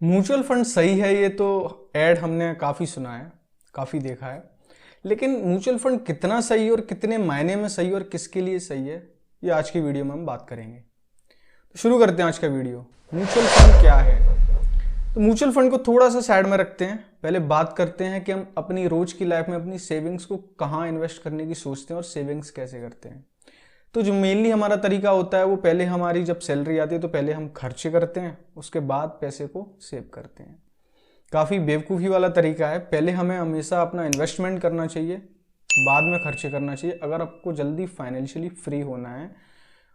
Mutual fund सही है, ये तो ऐड हमने काफ़ी सुना है, काफ़ी देखा है। लेकिन म्यूचुअल फंड कितना सही और कितने मायने में सही और किसके लिए सही है, ये आज की वीडियो में हम बात करेंगे। तो शुरू करते हैं आज का वीडियो। म्यूचुअल फंड क्या है? तो म्यूचुअल फंड को थोड़ा सा साइड में रखते हैं, पहले बात करते हैं कि हम अपनी रोज की लाइफ में अपनी सेविंग्स को कहाँ इन्वेस्ट करने की सोचते हैं और सेविंग्स कैसे करते हैं। तो जो मेनली हमारा तरीका होता है वो पहले हमारी जब सैलरी आती है तो पहले हम खर्चे करते हैं, उसके बाद पैसे को सेव करते हैं। काफ़ी बेवकूफ़ी वाला तरीका है। पहले हमें हमेशा अपना इन्वेस्टमेंट करना चाहिए, बाद में खर्चे करना चाहिए। अगर आपको जल्दी फाइनेंशियली फ्री होना है,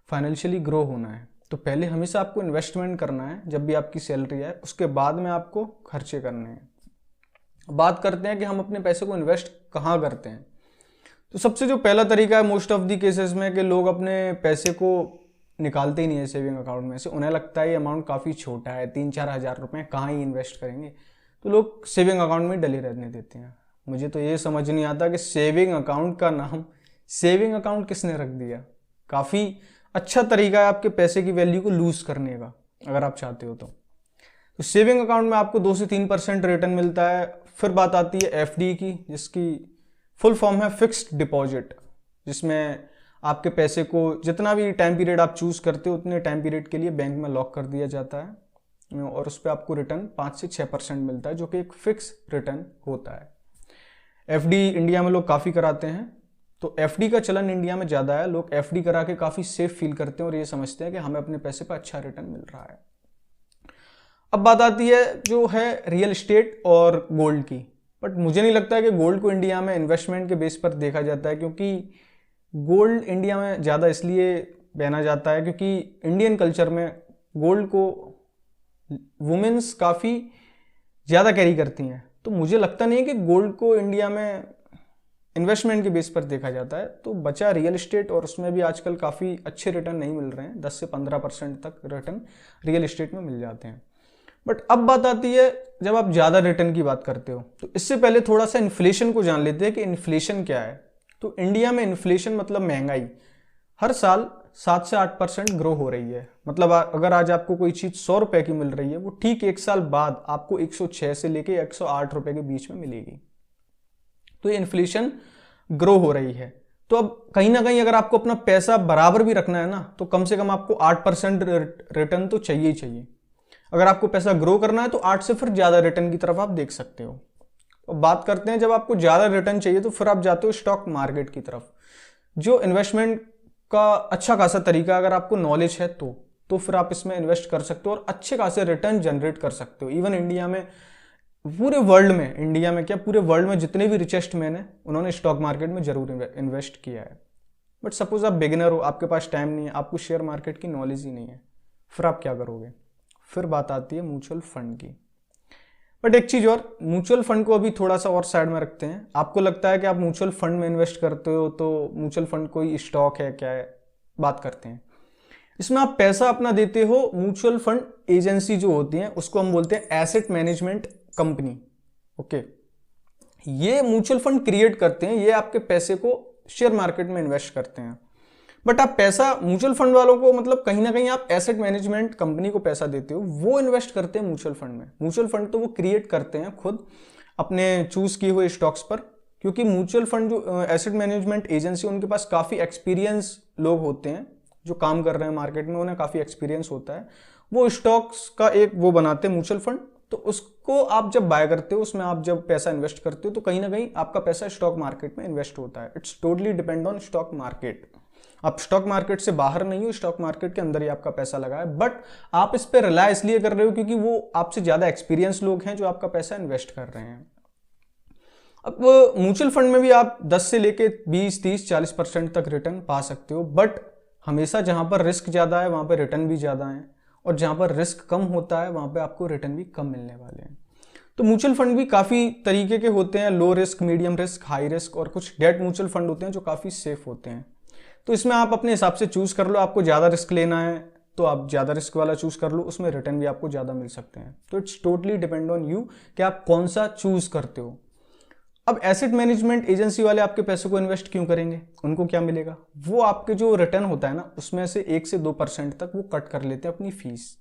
फाइनेंशियली ग्रो होना है, तो पहले हमेशा आपको इन्वेस्टमेंट करना है जब भी आपकी सैलरी आए, उसके बाद में आपको खर्चे करने हैं। बात करते हैं कि हम अपने पैसे को इन्वेस्ट कहाँ करते हैं। तो सबसे जो पहला तरीका है मोस्ट ऑफ दी केसेस में कि लोग अपने पैसे को निकालते ही नहीं है सेविंग अकाउंट में से। उन्हें लगता है ये अमाउंट काफ़ी छोटा है, 3-4 हज़ार रुपये कहाँ ही इन्वेस्ट करेंगे, तो लोग सेविंग अकाउंट में डले रहने देते हैं। मुझे तो ये समझ नहीं आता कि सेविंग अकाउंट का नाम सेविंग अकाउंट किसने रख दिया। काफ़ी अच्छा तरीका है आपके पैसे की वैल्यू को लूज करने का, अगर आप चाहते हो तो सेविंग अकाउंट में आपको 2 से 3% रिटर्न मिलता है। फिर बात आती है एफडी की, जिसकी फुल फॉर्म है फिक्स्ड डिपॉजिट, जिसमें आपके पैसे को जितना भी टाइम पीरियड आप चूज करते हो उतने टाइम पीरियड के लिए बैंक में लॉक कर दिया जाता है और उस पर आपको रिटर्न 5 से 6% मिलता है, जो कि एक फिक्स रिटर्न होता है। एफडी इंडिया में लोग काफ़ी कराते हैं, तो एफडी का चलन इंडिया में ज़्यादा है। लोग एफडी करा के काफ़ी सेफ फील करते हैं और ये समझते हैं कि हमें अपने पैसे पर अच्छा रिटर्न मिल रहा है। अब बात आती है जो है रियल एस्टेट और गोल्ड की। बट मुझे नहीं लगता है कि गोल्ड को इंडिया में इन्वेस्टमेंट के बेस पर देखा जाता है, क्योंकि गोल्ड इंडिया में ज़्यादा इसलिए पहना जाता है क्योंकि इंडियन कल्चर में गोल्ड को वुमेन्स काफ़ी ज़्यादा कैरी करती हैं। तो मुझे लगता नहीं है कि गोल्ड को इंडिया में इन्वेस्टमेंट के बेस पर देखा जाता है। तो बचा रियल एस्टेट, और उसमें भी आजकल काफ़ी अच्छे रिटर्न नहीं मिल रहे हैं, 10 से 15% तक रिटर्न रियल एस्टेट में मिल जाते हैं। बट अब बात आती है जब आप ज़्यादा रिटर्न की बात करते हो, तो इससे पहले थोड़ा सा इन्फ्लेशन को जान लेते हैं कि इन्फ्लेशन क्या है। तो इंडिया में इन्फ्लेशन मतलब महंगाई हर साल 7 से 8% ग्रो हो रही है। मतलब अगर आज आपको कोई चीज़ 100 रुपये की मिल रही है, वो ठीक 1 साल बाद आपको 106 से लेके 108 रुपये के बीच में मिलेगी। तो ये इन्फ्लेशन ग्रो हो रही है। तो अब कहीं ना कहीं अगर आपको अपना पैसा बराबर भी रखना है ना, तो कम से कम आपको 8% रिटर्न तो चाहिए ही चाहिए। अगर आपको पैसा ग्रो करना है तो 8 से फिर ज़्यादा रिटर्न की तरफ आप देख सकते हो। तो बात करते हैं जब आपको ज़्यादा रिटर्न चाहिए तो फिर आप जाते हो स्टॉक मार्केट की तरफ, जो इन्वेस्टमेंट का अच्छा खासा तरीका, अगर आपको नॉलेज है तो फिर आप इसमें इन्वेस्ट कर सकते हो और अच्छे खासे रिटर्न जनरेट कर सकते हो। इवन इंडिया में, पूरे वर्ल्ड में, इंडिया में क्या पूरे वर्ल्ड में जितने भी रिचेस्ट मैन हैं उन्होंने स्टॉक मार्केट में जरूर इन्वेस्ट किया है। बट सपोज आप बिगिनर हो, आपके पास टाइम नहीं है, आपको शेयर मार्केट की नॉलेज ही नहीं है, फिर आप क्या करोगे? फिर बात आती है म्यूचुअल फंड की। बट एक चीज और, म्यूचुअल फंड को अभी थोड़ा सा और साइड में रखते हैं। आपको लगता है कि आप म्यूचुअल फंड में इन्वेस्ट करते हो तो म्यूचुअल फंड कोई स्टॉक है क्या है? बात करते हैं। इसमें आप पैसा अपना देते हो, म्यूचुअल फंड एजेंसी जो होती है उसको हम बोलते हैं एसेट मैनेजमेंट कंपनी। ओके, ये म्यूचुअल फंड क्रिएट करते हैं, ये आपके पैसे को शेयर मार्केट में इन्वेस्ट करते हैं। बट आप पैसा म्यूचुअल फंड वालों को, मतलब कहीं ना कहीं आप एसेट मैनेजमेंट कंपनी को पैसा देते हो, वो इन्वेस्ट करते हैं म्यूचुअल फंड में। म्यूचुअल फंड तो वो क्रिएट करते हैं खुद अपने चूज किए हुए स्टॉक्स पर, क्योंकि म्यूचुअल फंड जो एसेट मैनेजमेंट एजेंसी, उनके पास काफ़ी एक्सपीरियंस लोग होते हैं जो काम कर रहे हैं मार्केट में, उन्हें काफ़ी एक्सपीरियंस होता है। वो स्टॉक्स का एक वो बनाते हैं म्यूचुअल फंड, तो उसको आप जब बाय करते हो, उसमें आप जब पैसा इन्वेस्ट करते हो तो कहीं ना कहीं आपका पैसा स्टॉक मार्केट में इन्वेस्ट होता है। It's totally depend on stock market. आप स्टॉक मार्केट से बाहर नहीं हो, स्टॉक मार्केट के अंदर ही आपका पैसा लगा है। बट आप इस पे रिलाय इसलिए कर रहे हो क्योंकि वो आपसे ज्यादा एक्सपीरियंस लोग हैं जो आपका पैसा इन्वेस्ट कर रहे हैं। अब म्यूचुअल फंड में भी आप 10 से लेके 20, 30, 40% तक रिटर्न पा सकते हो। बट हमेशा जहां पर रिस्क ज्यादा है वहां पर रिटर्न भी ज्यादा है, और जहां पर रिस्क कम होता है वहां पर आपको रिटर्न भी कम मिलने वाले हैं। तो म्यूचुअल फंड भी काफ़ी तरीके के होते हैं, low risk, medium risk, high risk, और कुछ डेट म्यूचुअल फंड होते हैं जो काफ़ी सेफ होते हैं। तो इसमें आप अपने हिसाब से चूज कर लो। आपको ज़्यादा रिस्क लेना है तो आप ज़्यादा रिस्क वाला चूज कर लो, उसमें रिटर्न भी आपको ज़्यादा मिल सकते हैं। तो it's totally depend on you कि आप कौन सा चूज करते हो। अब एसेट मैनेजमेंट एजेंसी वाले आपके पैसे को इन्वेस्ट क्यों करेंगे? उनको क्या मिलेगा? वो आपके जो रिटर्न होता है ना, उसमें से 1 से 2% तक वो कट कर लेते हैं अपनी फीस,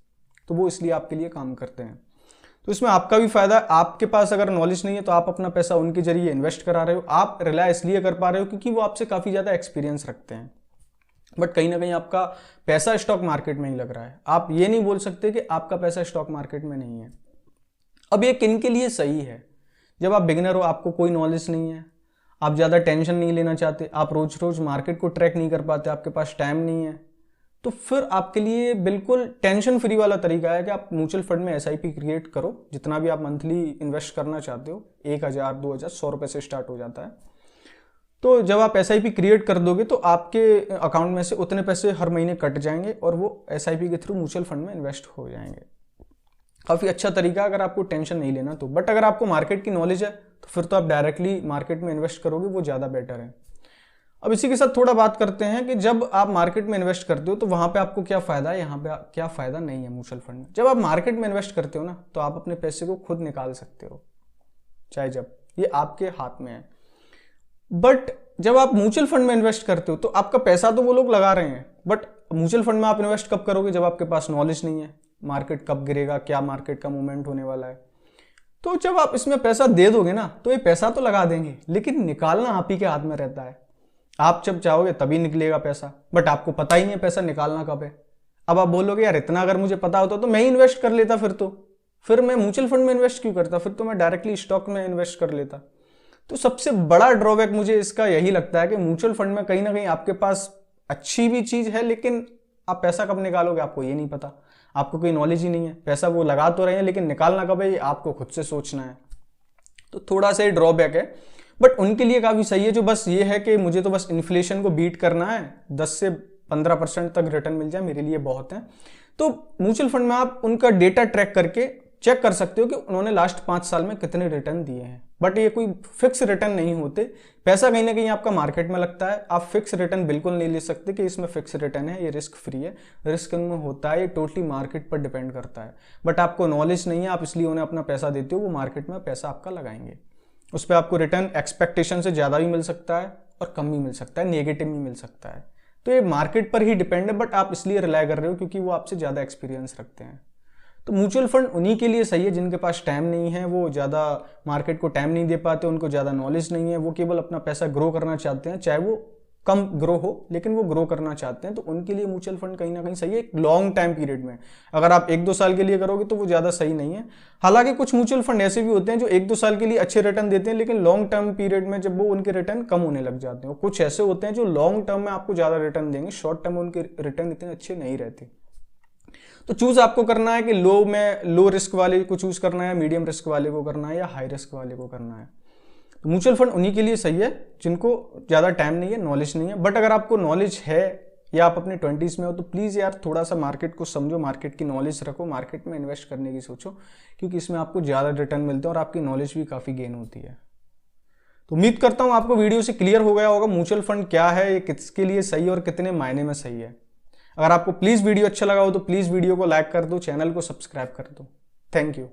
तो वो इसलिए आपके लिए काम करते हैं। तो इसमें आपका भी फायदा है। आपके पास अगर नॉलेज नहीं है तो आप अपना पैसा उनके जरिए इन्वेस्ट करा रहे हो। आप रिलाय इसलिए कर पा रहे हो क्योंकि वो आपसे काफ़ी ज़्यादा एक्सपीरियंस रखते हैं, बट कहीं ना कहीं आपका पैसा स्टॉक मार्केट में ही लग रहा है। आप ये नहीं बोल सकते कि आपका पैसा स्टॉक मार्केट में नहीं है। अब ये किन के लिए सही है? जब आप बिगिनर हो, आपको कोई नॉलेज नहीं है, आप ज़्यादा टेंशन नहीं लेना चाहते, आप रोज रोज मार्केट को ट्रैक नहीं कर पाते, आपके पास टाइम नहीं है, तो फिर आपके लिए बिल्कुल टेंशन फ्री वाला तरीका है कि आप म्यूचुअल फंड में SIP क्रिएट करो। जितना भी आप मंथली इन्वेस्ट करना चाहते हो, 1000, 2000, 100 रुपये से स्टार्ट हो जाता है। तो जब आप SIP क्रिएट कर दोगे तो आपके अकाउंट में से उतने पैसे हर महीने कट जाएंगे और वो SIP के थ्रू म्यूचुअल फंड में इन्वेस्ट हो जाएंगे। काफ़ी अच्छा तरीका अगर आपको टेंशन नहीं लेना तो। बट अगर आपको मार्केट की नॉलेज है तो फिर तो आप डायरेक्टली मार्केट में इन्वेस्ट करोगे, वो ज़्यादा बेटर है। अब इसी के साथ थोड़ा बात करते हैं कि जब आप मार्केट में इन्वेस्ट करते हो तो वहाँ पे आपको क्या फ़ायदा है, यहाँ पे क्या फ़ायदा नहीं है म्यूचुअल फंड में। जब आप मार्केट में इन्वेस्ट करते हो ना तो आप अपने पैसे को खुद निकाल सकते हो, चाहे जब, ये आपके हाथ में है। बट जब आप म्यूचुअल फंड में इन्वेस्ट करते हो तो आपका पैसा तो वो लोग लगा रहे हैं, बट म्यूचुअल फंड में आप इन्वेस्ट कब करोगे? जब आपके पास नॉलेज नहीं है, मार्केट कब गिरेगा, क्या मार्केट का मूवमेंट होने वाला है। तो जब आप इसमें पैसा दे दोगे ना तो ये पैसा तो लगा देंगे, लेकिन निकालना आप ही के हाथ में रहता है। आप जब चाहोगे तभी निकलेगा पैसा, बट आपको पता ही नहीं है पैसा निकालना कब है। अब आप बोलोगे यार इतना अगर मुझे पता होता तो मैं ही इन्वेस्ट कर लेता, फिर मैं म्यूचुअल फंड में इन्वेस्ट क्यों करता, फिर तो मैं डायरेक्टली स्टॉक में इन्वेस्ट कर लेता। तो सबसे बड़ा ड्रॉबैक मुझे इसका यही लगता है कि म्यूचुअल फंड में कहीं ना कहीं आपके पास अच्छी भी चीज़ है, लेकिन आप पैसा कब निकालोगे आपको ये नहीं पता, आपको कोई नॉलेज ही नहीं है। पैसा वो लगा तो रहे हैं लेकिन निकालना कब है ये आपको खुद से सोचना है। तो थोड़ा सा ड्रॉबैक है, बट उनके लिए काफ़ी सही है जो बस ये है कि मुझे तो बस इन्फ्लेशन को बीट करना है, 10 से 15% तक रिटर्न मिल जाए, मेरे लिए बहुत है। तो म्यूचुअल फंड में आप उनका डेटा ट्रैक करके चेक कर सकते हो कि उन्होंने लास्ट 5 साल में कितने रिटर्न दिए हैं, बट ये कोई फिक्स रिटर्न नहीं होते। पैसा कहीं ना कहीं आपका मार्केट में लगता है, आप फिक्स रिटर्न बिल्कुल नहीं ले सकते कि इसमें फिक्स रिटर्न है, ये रिस्क फ्री है। रिस्क इनमें होता है, ये टोटली मार्केट पर डिपेंड करता है। बट आपको नॉलेज नहीं है, आप इसलिए उन्हें अपना पैसा देते हो, वो मार्केट में पैसा आपका लगाएंगे। उस पर आपको रिटर्न एक्सपेक्टेशन से ज़्यादा भी मिल सकता है और कम भी मिल सकता है, नेगेटिव भी मिल सकता है। तो ये मार्केट पर ही डिपेंड है, बट आप इसलिए रिलाय कर रहे हो क्योंकि वो आपसे ज़्यादा एक्सपीरियंस रखते हैं। तो म्यूचुअल फंड उन्हीं के लिए सही है जिनके पास टाइम नहीं है, वो ज़्यादा मार्केट को टाइम नहीं दे पाते, उनको ज़्यादा नॉलेज नहीं है, वो केवल अपना पैसा ग्रो करना चाहते हैं, चाहे वो कम ग्रो हो लेकिन वो ग्रो करना चाहते हैं। तो उनके लिए म्यूचुअल फंड कहीं ना कहीं सही है एक लॉन्ग टाइम पीरियड में। अगर आप 1-2 साल के लिए करोगे तो वो ज़्यादा सही नहीं है। हालांकि कुछ म्यूचुअल फंड ऐसे भी होते हैं जो 1-2 साल के लिए अच्छे रिटर्न देते हैं, लेकिन लॉन्ग टर्म पीरियड में जब वो उनके रिटर्न कम होने लग जाते हैं। और कुछ ऐसे होते हैं जो लॉन्ग टर्म में आपको ज़्यादा रिटर्न देंगे, शॉर्ट टर्म में उनके रिटर्न इतने अच्छे नहीं रहते। तो चूज आपको करना है कि लो रिस्क वाले को चूज करना है, मीडियम रिस्क वाले को करना है, या हाई रिस्क वाले को करना है। तो म्यूचुअल फंड उन्हीं के लिए सही है जिनको ज़्यादा टाइम नहीं है, नॉलेज नहीं है। बट अगर आपको नॉलेज है या आप अपने 20s में हो तो प्लीज़ यार थोड़ा सा मार्केट को समझो, मार्केट की नॉलेज रखो, मार्केट में इन्वेस्ट करने की सोचो, क्योंकि इसमें आपको ज़्यादा रिटर्न मिलते हैं और आपकी नॉलेज भी काफ़ी गेन होती है। तो उम्मीद करता हूँ आपको वीडियो से क्लियर हो गया होगा म्यूचुअल फंड क्या है, ये किसके लिए सही है और कितने मायने में सही है। अगर आपको प्लीज़ वीडियो अच्छा लगा हो तो प्लीज़ वीडियो को लाइक कर दो, चैनल को सब्सक्राइब कर दो। Thank you.